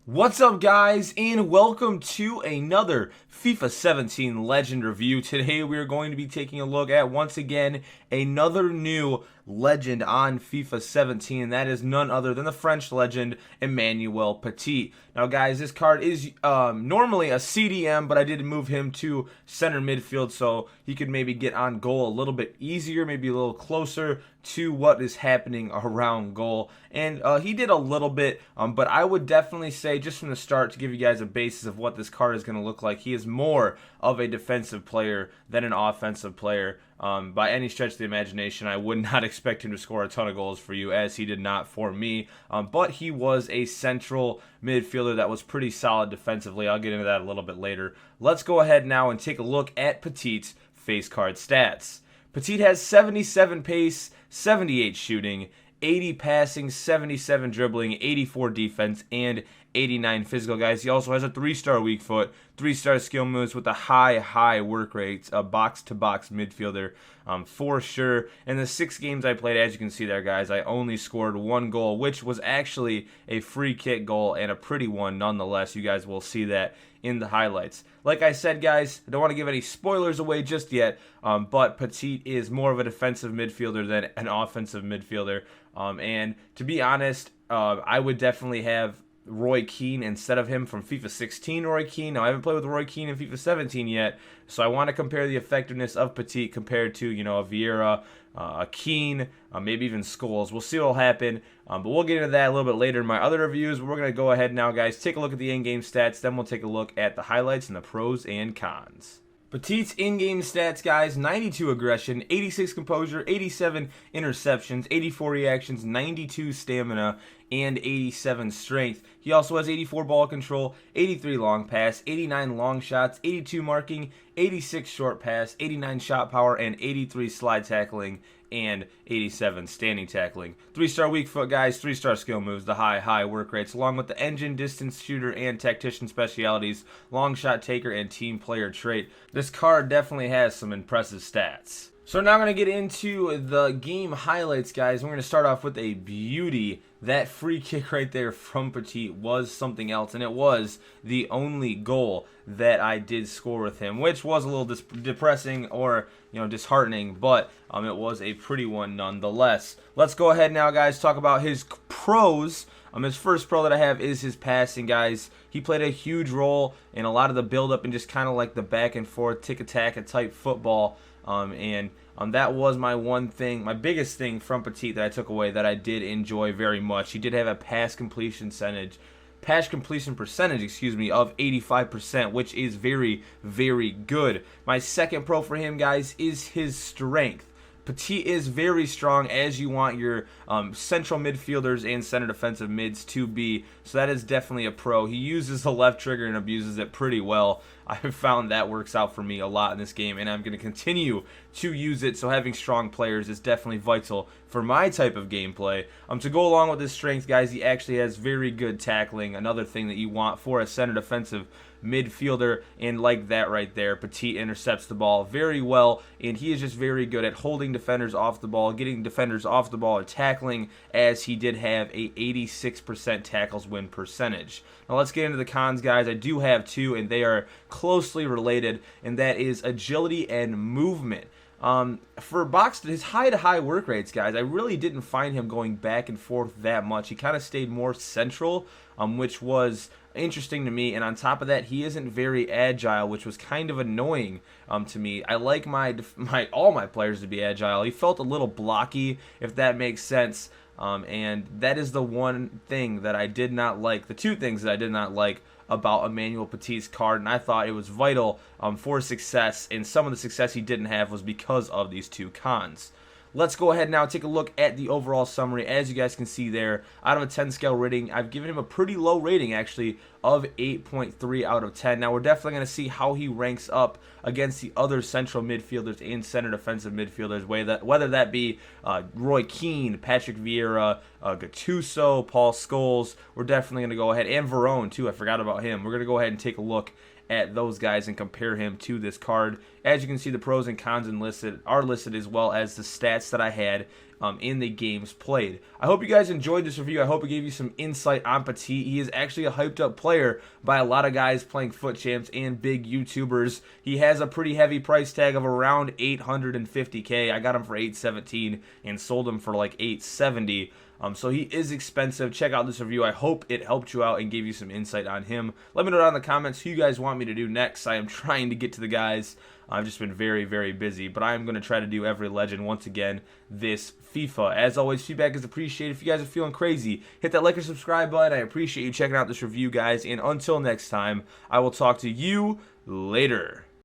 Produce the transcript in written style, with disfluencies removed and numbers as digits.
What's up, guys, and welcome to another FIFA 17 Legend review. Today we are going to be taking a look at, once again, another new legend on FIFA 17, and that is none other than the French legend Emmanuel Petit. Now, guys, this card is normally a CDM, but I did move him to center midfield so he could maybe get on goal a little bit easier, maybe a little closer to what is happening around goal. And he did a little bit, but I would definitely say, just from the start, to give you guys a basis of what this card is going to look like, he is more of a defensive player than an offensive player. By any stretch of the imagination, I would not expect him to score a ton of goals for you, as he did not for me. But he was a central midfielder that was pretty solid defensively. I'll get into that a little bit later. Let's go ahead now and take a look at Petit's face card stats. Petit has 77 pace, 78 shooting, 80 passing, 77 dribbling, 84 defense, and 89 physical, guys. He also has a 3-star weak foot, 3-star skill moves with a high work rate, a box-to-box midfielder for sure. In the 6 games I played, as you can see there, guys, I only scored 1 goal, which was actually a free kick goal and a pretty one nonetheless. You guys will see that in the highlights. Like I said, guys, I don't want to give any spoilers away just yet, but Petit is more of a defensive midfielder than an offensive midfielder. And to be honest, I would definitely have Roy Keane instead of him from FIFA 16 Roy Keane. Now, I haven't played with Roy Keane in FIFA 17 yet, so I want to compare the effectiveness of Petit compared to, a Vieira, a Keane, maybe even Scholes. We'll see what will happen, but we'll get into that a little bit later in my other reviews. We're going to go ahead now, guys, take a look at the in-game stats, then we'll take a look at the highlights and the pros and cons. Petit's in-game stats, guys: 92 aggression, 86 composure, 87 interceptions, 84 reactions, 92 stamina, and 87 strength. He also has 84 ball control, 83 long pass, 89 long shots, 82 marking, 86 short pass, 89 shot power, and 83 slide tackling, and 87 standing tackling. 3-star weak foot, guys, 3-star skill moves, the high work rates, along with the engine, distance shooter, and tactician specialities, long shot taker, and team player trait. This card definitely has some impressive stats. So now I'm going to get into the game highlights, guys. We're going to start off with a beauty. That free kick right there from Petit was something else, and it was the only goal that I did score with him, which was a little depressing or disheartening, but it was a pretty one nonetheless. Let's go ahead now, guys, talk about his pros. His first pro that I have is his passing, guys. He played a huge role in a lot of the build-up and just kind of like the back and forth, tick-a-tack type football. That was my one thing, my biggest thing from Petit that I took away that I did enjoy very much. He did have a pass completion percentage, of 85%, which is very good. My second pro for him, guys, is his strength. Petit is very strong, as you want your central midfielders and center defensive mids to be, so that is definitely a pro. He uses the left trigger and abuses it pretty well. I've found that works out for me a lot in this game, and I'm going to continue to use it, so having strong players is definitely vital for my type of gameplay. To go along with his strength, guys, he actually has very good tackling, another thing that you want for a center defensive midfielder, and like that right there, Petit intercepts the ball very well, and he is just very good at holding defenders off the ball, getting defenders off the ball, and tackling, as he did have a 86% tackles win percentage. Now let's get into the cons, guys. I do have two, and they are closely related, and that is agility and movement. For his high work rates, guys, I really didn't find him going back and forth that much. He kind of stayed more central, which was interesting to me. And on top of that, he isn't very agile, which was kind of annoying to me. I like all my players to be agile. He felt a little blocky, if that makes sense. And that is the one thing that I did not like. The two things that I did not like about Emmanuel Petit's card, and I thought it was vital for success, and some of the success he didn't have was because of these two cons. Let's go ahead now and take a look at the overall summary. As you guys can see there, out of a 10 scale rating, I've given him a pretty low rating, actually, of 8.3 out of 10. Now, we're definitely going to see how he ranks up against the other central midfielders and center defensive midfielders, whether that be Roy Keane, Patrick Vieira, Gattuso, Paul Scholes. We're definitely going to go ahead, and Verón, too. I forgot about him. We're going to go ahead and take a look at those guys and compare him to this card. As you can see, the pros and cons are listed, as well as the stats that I had in the games played. I hope you guys enjoyed this review. I hope it gave you some insight on Petit. He is actually a hyped up player by a lot of guys playing Foot Champs and big YouTubers. He has a pretty heavy price tag of around 850K. I got him for 817 and sold him for like 870. So he is expensive. Check out this review. I hope it helped you out and gave you some insight on him. Let me know down in the comments who you guys want me to do next. I am trying to get to the guys. I've just been very, very busy, but I am going to try to do every legend once again this FIFA. As always, feedback is appreciated. If you guys are feeling crazy, hit that like or subscribe button. I appreciate you checking out this review, guys. And until next time, I will talk to you later.